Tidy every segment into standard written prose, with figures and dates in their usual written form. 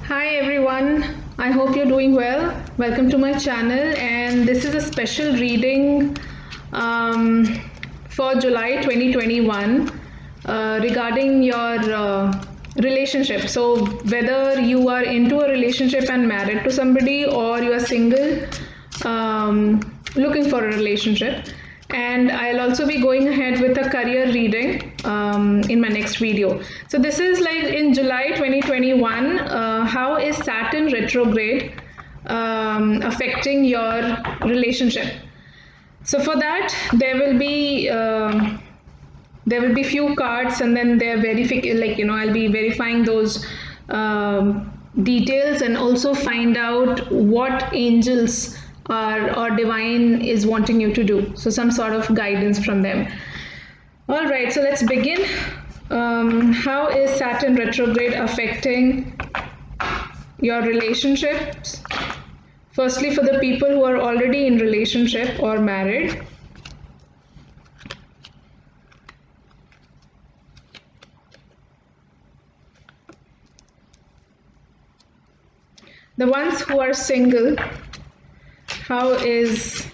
Hi everyone, I hope you're doing well. Welcome to my channel, and this is a special reading um, for July 2021 regarding your relationship. So, whether you are into a relationship and married to somebody, or you are single looking for a relationship. And I'll also be going ahead with a career reading in my next video. So this is like in July 2021, how is Saturn retrograde affecting your relationship? So for that, there will be few cards, and then they're I'll be verifying those details, and also find out what angels or divine is wanting you to do. So some sort of guidance from them. All right, so let's begin. How is Saturn retrograde affecting your relationships? Firstly, for the people who are already in relationship or married. The ones who are single, how is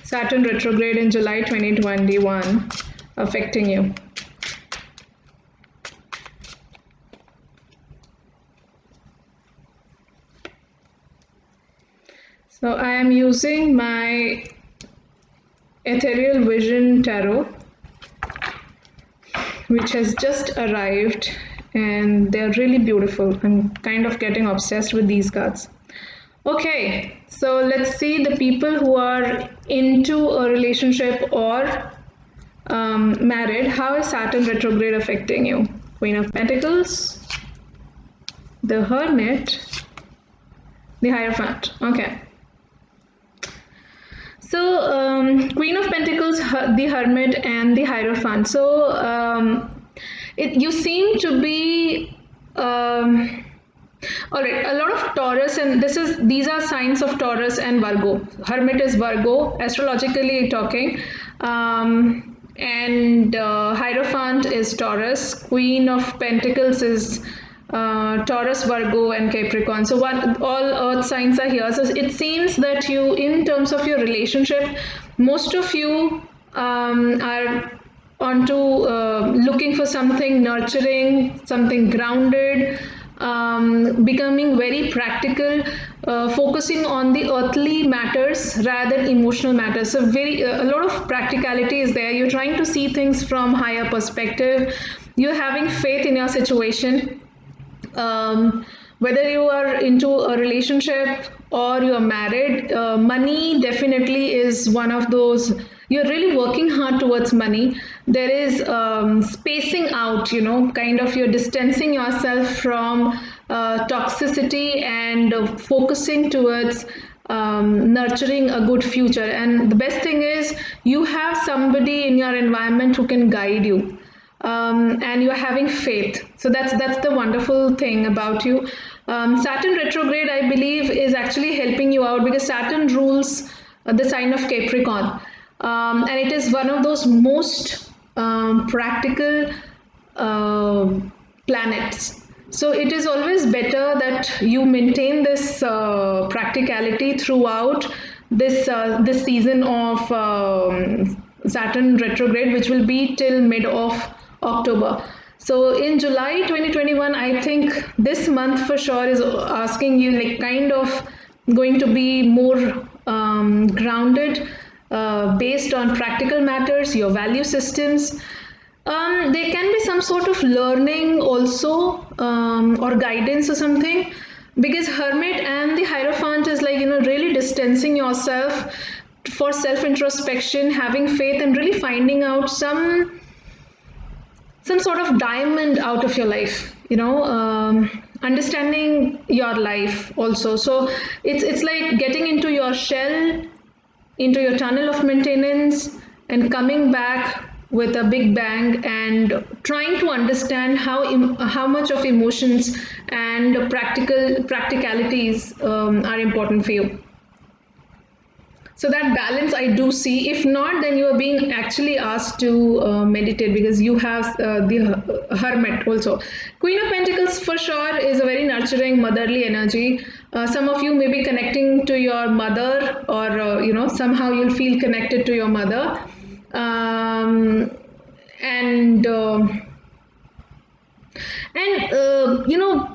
Saturn retrograde in July 2021 affecting you? So I am using my Ethereal Vision Tarot, which has just arrived, and they're really beautiful. I'm kind of getting obsessed with these cards. Okay, so let's see the people who are into a relationship or married. How is Saturn retrograde affecting you? Queen of Pentacles, the Hermit, the Hierophant. Okay. So Queen of Pentacles, the Hermit, and the Hierophant. So you seem to be all right, a lot of Taurus, and these are signs of Taurus and Virgo. Hermit is Virgo, astrologically talking, and Hierophant is Taurus. Queen of Pentacles is Taurus, Virgo, and Capricorn. So all Earth signs are here. So it seems that you, in terms of your relationship, most of you are onto looking for something nurturing, something grounded, becoming very practical, focusing on the earthly matters rather than emotional matters. So a lot of practicality is there. You're trying to see things from higher perspective. You're having faith in your situation. Whether you are into a relationship or you're married, money definitely is one of those. You're really working hard towards money. There is spacing out, kind of you're distancing yourself from toxicity and focusing towards nurturing a good future. And the best thing is you have somebody in your environment who can guide you. And you're having faith. So that's the wonderful thing about you. Saturn retrograde, I believe, is actually helping you out, because Saturn rules the sign of Capricorn, and it is one of those most practical planets. So it is always better that you maintain this practicality throughout this season of Saturn retrograde, which will be till mid of October. So in July 2021, I think this month for sure is asking you, like, kind of going to be more grounded, based on practical matters, your value systems. There can be some sort of learning also, or guidance or something, because Hermit and the Hierophant is like, really distancing yourself for self-introspection, having faith, and really finding out some sort of diamond out of your life, understanding your life also. So it's like getting into your shell, into your tunnel of maintenance, and coming back with a big bang, and trying to understand how much of emotions and practicalities are important for you. So that balance I do see. If not, then you are being actually asked to meditate, because you have the hermit also. Queen of Pentacles for sure is a very nurturing, motherly energy. Some of you may be connecting to your mother, or somehow you'll feel connected to your mother. And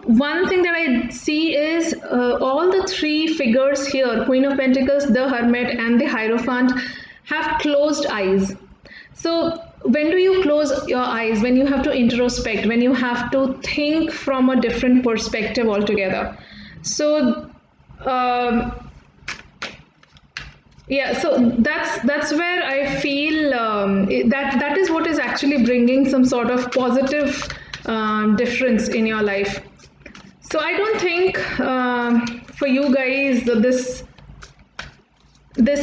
one thing that I see is all the three figures here, Queen of Pentacles, the Hermit, and the Hierophant, have closed eyes. So when do you close your eyes? When you have to introspect, when you have to think from a different perspective altogether. So yeah, so that's where I feel that is what is actually bringing some sort of positive difference in your life. So I don't think for you guys this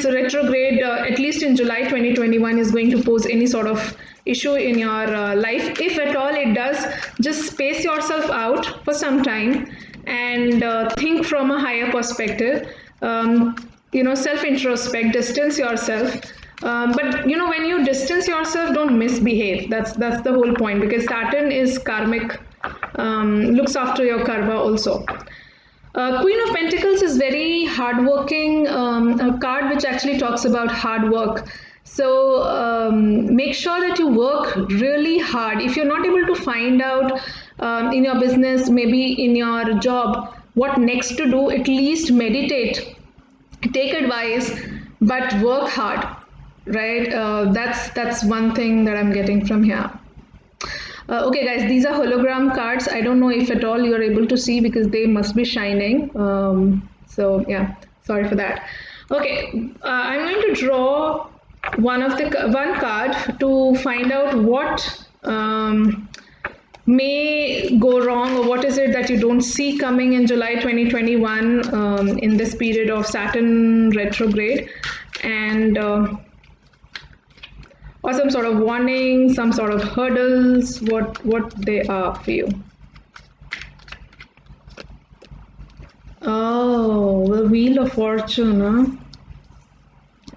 retrograde, at least in July 2021, is going to pose any sort of issue in your life. If at all it does, just space yourself out for some time and think from a higher perspective. Self-introspect, distance yourself. But when you distance yourself, don't misbehave. That's the whole point, because Saturn is karmic, looks after your karma also. Queen of Pentacles is very hardworking, a card which actually talks about hard work. So make sure that you work really hard. If you're not able to find out in your business, maybe in your job, what next to do, at least meditate, take advice, but work hard, right? That's one thing that I'm getting from here. Okay guys, these are hologram cards. I don't know if at all you're able to see, because they must be shining. So yeah, sorry for that. Okay, I'm going to draw one card to find out what may go wrong, or what is it that you don't see coming in July 2021 in this period of Saturn retrograde, and or some sort of warning, some sort of hurdles, what they are for you. Oh, the Wheel of Fortune, huh?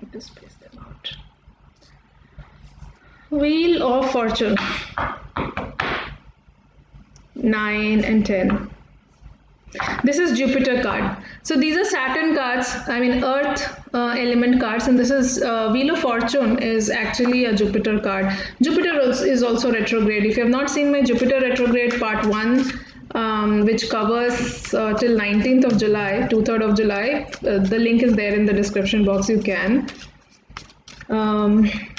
Let me space them out. Wheel of Fortune. 9 and 10. This is Jupiter card. So these are Saturn cards, I mean Earth element cards, and this is Wheel of Fortune is actually a Jupiter card. Jupiter is also retrograde. If you have not seen my Jupiter retrograde part 1, which covers till 19th of July, 2/3 of July, the link is there in the description box, you can.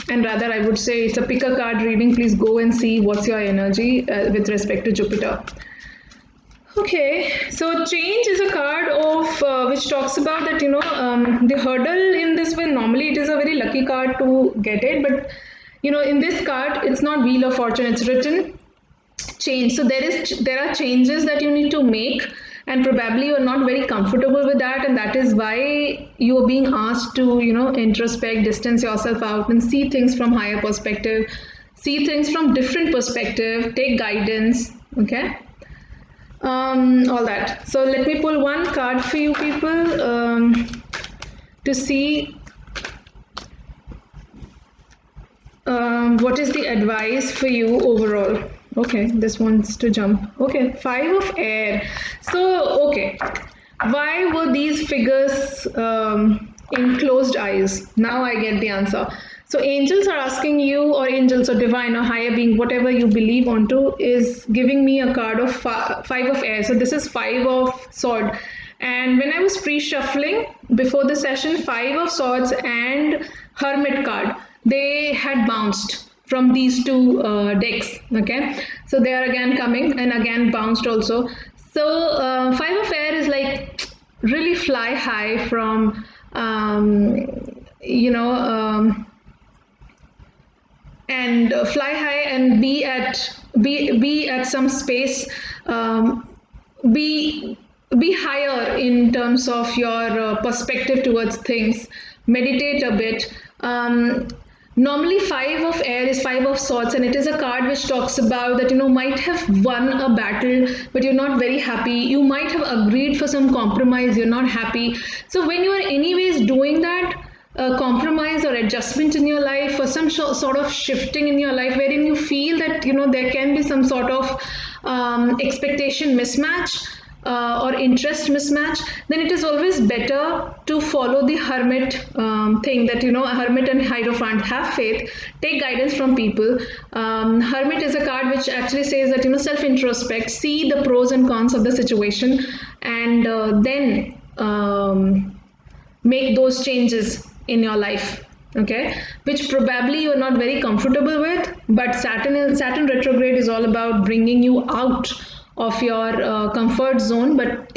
And rather, I would say it's a pick a card reading. Please go and see what's your energy with respect to Jupiter. Okay, so change is a card of which talks about that, the hurdle in this way. Normally it is a very lucky card to get it, but in this card it's not Wheel of Fortune, it's written change. So there are changes that you need to make, and probably you're not very comfortable with that, and that is why you are being asked to introspect, distance yourself out, and see things from higher perspective, see things from different perspective, take guidance. Okay, all that. So let me pull one card for you people to see what is the advice for you overall. Okay, this wants to jump. Okay, 5 of air. So, okay, why were these figures in closed eyes? Now I get the answer. So angels are asking you, or angels or divine or higher being, whatever you believe onto, is giving me a card of 5 of air. So this is 5 of sword. And when I was pre-shuffling before the session, 5 of swords and hermit card, they had bounced from these two decks. Okay, so they are again coming and again bounced also. So 5 of air is like really fly high from and fly high and be at some space, be higher in terms of your perspective towards things. Meditate a bit. Normally 5 of air is 5 of swords, and it is a card which talks about that might have won a battle, but you're not very happy. You might have agreed for some compromise, you're not happy. So when you are anyways doing that, compromise or adjustment in your life, or some sort of shifting in your life wherein you feel that there can be some sort of expectation mismatch or interest mismatch, then it is always better to follow the hermit thing, that a hermit and hierophant, have faith, take guidance from people. Hermit is a card which actually says that self introspect, see the pros and cons of the situation, and then make those changes in your life, okay, which probably you're not very comfortable with. But Saturn retrograde is all about bringing you out of your comfort zone, but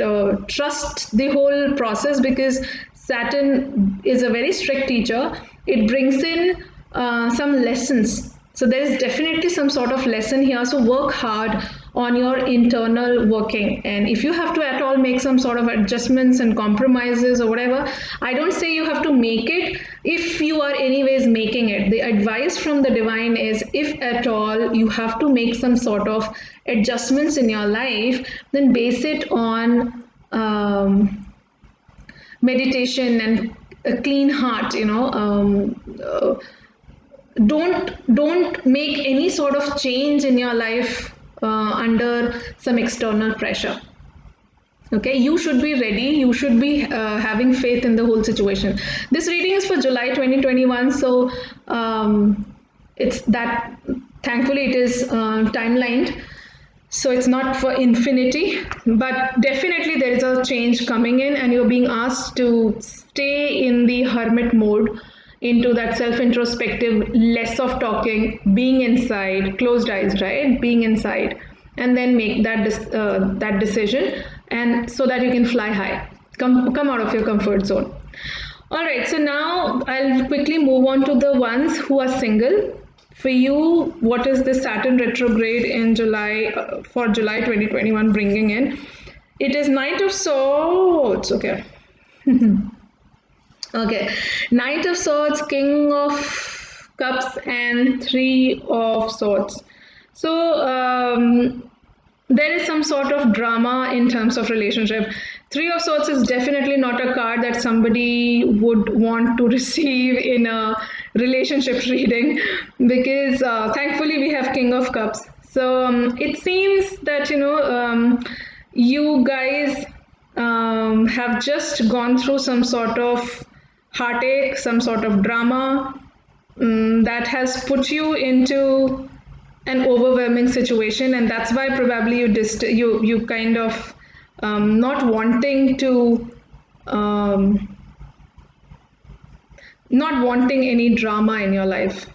trust the whole process, because Saturn is a very strict teacher. It brings in some lessons, so there is definitely some sort of lesson here. So work hard on your internal working, and if you have to at all make some sort of adjustments and compromises or whatever, I don't say you have to make it. If you are anyways making it, the advice from the divine is, if at all you have to make some sort of adjustments in your life, then base it on meditation and a clean heart. Don't make any sort of change in your life under some external pressure. Okay, you should be ready, you should be having faith in the whole situation. This reading is for July 2021, so it's that, thankfully it is timelined, so it's not for infinity, but definitely there is a change coming in, and you're being asked to stay in the hermit mode, into that self-introspective, less of talking, being inside, closed eyes, right? Being inside, and then make that decision, and so that you can fly high, come out of your comfort zone. All right, so now I'll quickly move on to the ones who are single. For you, what is the Saturn retrograde in July, for July 2021 bringing in? It is Knight of Swords. Okay. Okay, Knight of Swords, King of Cups, and Three of Swords. So there is some sort of drama in terms of relationship. Three of Swords is definitely not a card that somebody would want to receive in a relationship reading, because thankfully we have King of Cups. So it seems that you guys have just gone through some sort of heartache, some sort of drama that has put you into an overwhelming situation, and that's why probably you kind of not wanting any drama in your life.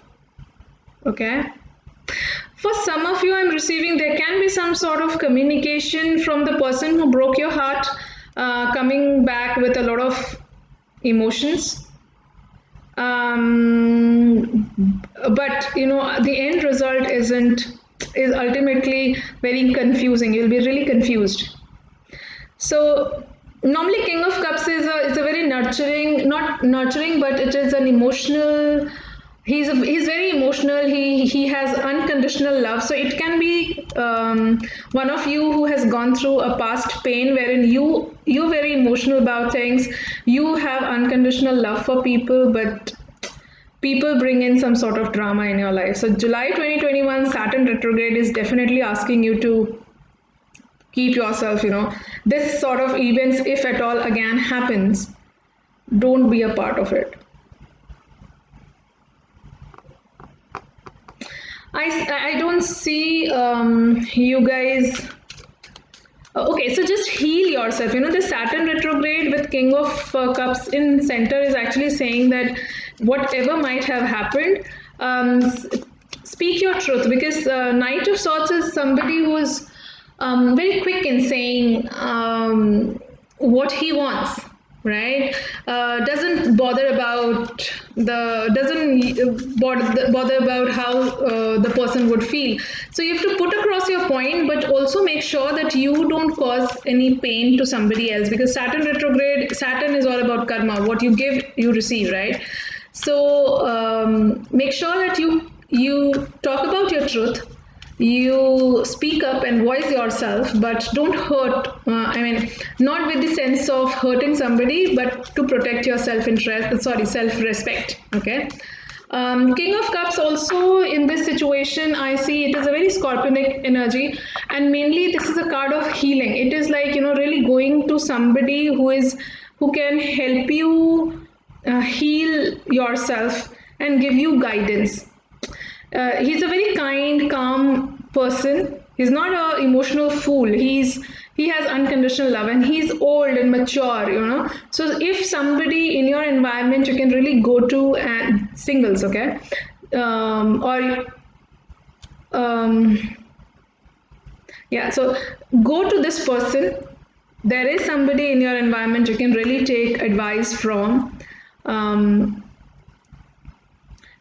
Okay, for some of you, I'm receiving there can be some sort of communication from the person who broke your heart, coming back with a lot of emotions, but the end result is ultimately very confusing. You'll be really confused. So normally King of Cups is a very nurturing, not nurturing, but it is an emotional. He's very emotional. He has unconditional love. So it can be one of you who has gone through a past pain wherein you're very emotional about things. You have unconditional love for people, but people bring in some sort of drama in your life. So July 2021 Saturn retrograde is definitely asking you to keep yourself. This sort of events, if at all again happens, don't be a part of it. I don't see you guys. Okay, so just heal yourself. The Saturn retrograde with King of Cups in center is actually saying that whatever might have happened, speak your truth, because Knight of Swords is somebody who is very quick in saying what he wants, right? Doesn't bother about how the person would feel. So you have to put across your point, but also make sure that you don't cause any pain to somebody else, because Saturn is all about karma. What you give, you receive, right? So make sure that you talk about your truth. you speak up and voice yourself, but don't hurt. Not with the sense of hurting somebody, but to protect your self-respect. Okay. King of Cups also in this situation, I see it is a very scorpionic energy, and mainly this is a card of healing. It is like, really going to somebody who can help you heal yourself and give you guidance. He's a very kind, calm person. He's not an emotional fool. He has unconditional love, and he's old and mature. So if somebody in your environment you can really go to, and singles, okay, or yeah, so go to this person. There is somebody in your environment you can really take advice from.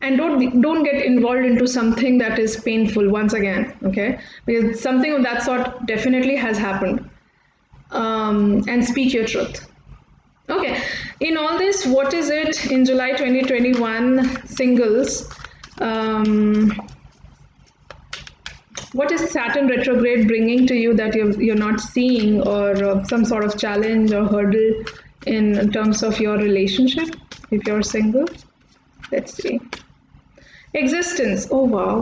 And don't get involved into something that is painful once again, okay, because something of that sort definitely has happened. And speak your truth. Okay, in all this, what is it in July 2021 singles? What is Saturn retrograde bringing to you that you're not seeing, or some sort of challenge or hurdle in terms of your relationship if you're single? Let's see. Existence. Oh wow.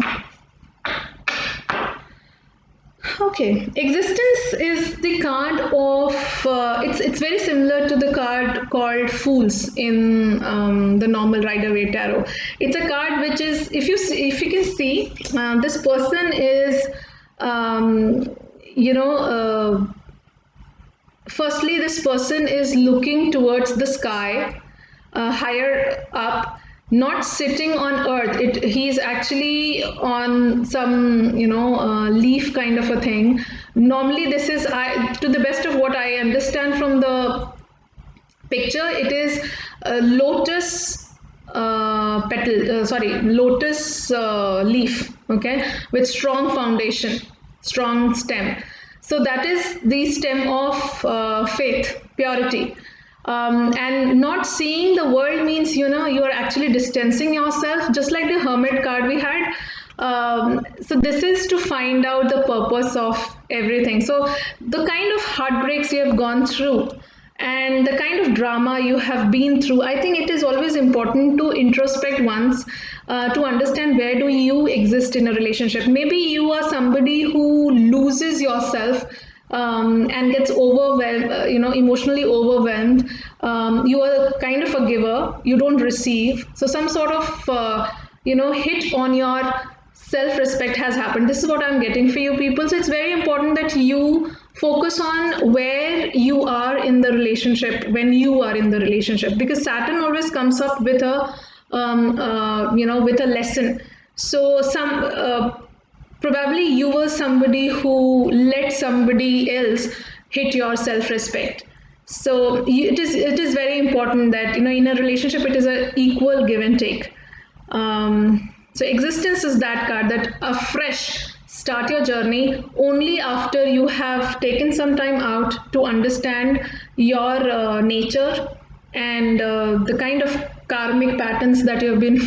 Okay, existence is the card of it's very similar to the card called Fools in the normal Rider-Waite tarot. It's a card which is, if you can see, this person is firstly, this person is looking towards the sky, higher up, not sitting on earth. He's actually on some leaf kind of a thing. Normally this is, to the best of what I understand from the picture, it is a lotus lotus leaf, okay, with strong foundation, strong stem. So that is the stem of faith, purity. And not seeing the world means, you are actually distancing yourself, just like the Hermit card we had. So this is to find out the purpose of everything. So the kind of heartbreaks you have gone through and the kind of drama you have been through, I think it is always important to introspect once, to understand where do you exist in a relationship. Maybe you are somebody who loses yourself and gets overwhelmed, emotionally overwhelmed. You are kind of a giver, you don't receive. So some sort of, hit on your self-respect has happened. This is what I'm getting for you people. So it's very important that you focus on where you are in the relationship when you are in the relationship, because Saturn always comes up with a, with a lesson. So probably you were somebody who let somebody else hit your self-respect. So it is very important that in a relationship it is an equal give and take. So existence is that card, that afresh start your journey only after you have taken some time out to understand your nature and the kind of karmic patterns that you have been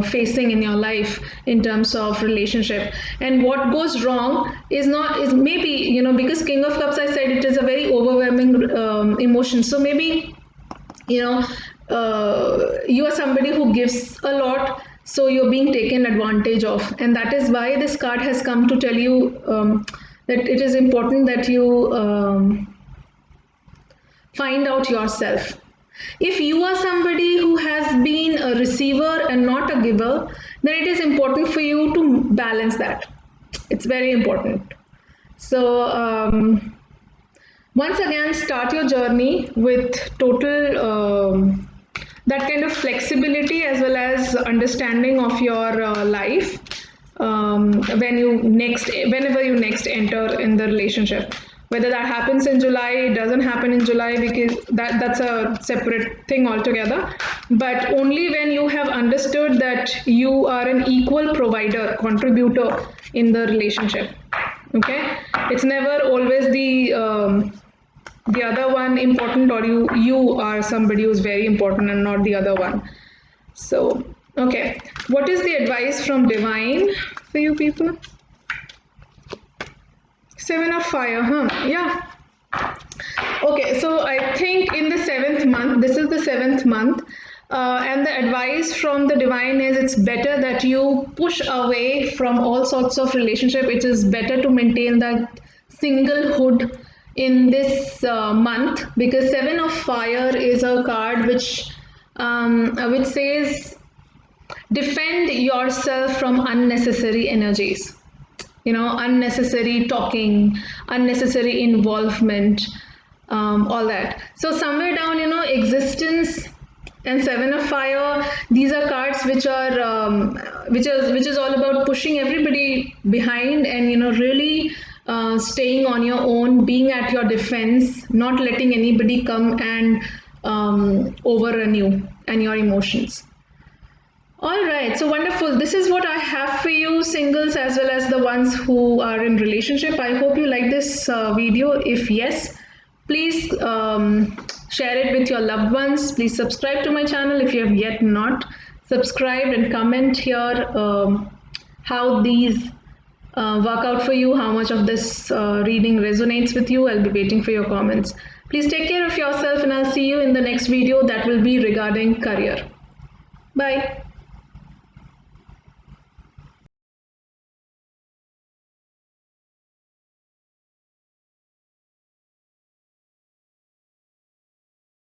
facing in your life in terms of relationship. And what goes wrong is maybe, because King of Cups, I said it is a very overwhelming emotion. So maybe, you are somebody who gives a lot, so you're being taken advantage of. And that is why this card has come to tell you that it is important that you find out yourself. If you are somebody who has been a receiver and not a giver, then it is important for you to balance that. It's very important. So once again, start your journey with total that kind of flexibility as well as understanding of your life whenever you next enter in the relationship. Whether that happens in July, it doesn't happen in July, because that's a separate thing altogether. But only when you have understood that you are an equal provider, contributor in the relationship. Okay, it's never always the other one important, or you are somebody who's very important and not the other one. So okay, what is the advice from divine for you people? Seven of fire, huh? Yeah. Okay, so I think in the 7th month, this is the 7th month, and the advice from the divine is it's better that you push away from all sorts of relationship. It is better to maintain that singlehood in this month, because Seven of Fire is a card which says defend yourself from unnecessary energies, unnecessary talking, unnecessary involvement, all that. So somewhere down, existence and Seven of Fire, these are cards which are which is all about pushing everybody behind, and really staying on your own, being at your defense, not letting anybody come and overrun you and your emotions. All right, so wonderful. This is what I have for you, singles as well as the ones who are in relationship. I hope you like this video. If yes, please share it with your loved ones. Please subscribe to my channel if you have yet not subscribed, and comment here how these work out for you, how much of this reading resonates with you. I'll be waiting for your comments. Please take care of yourself, and I'll see you in the next video that will be regarding career. Bye.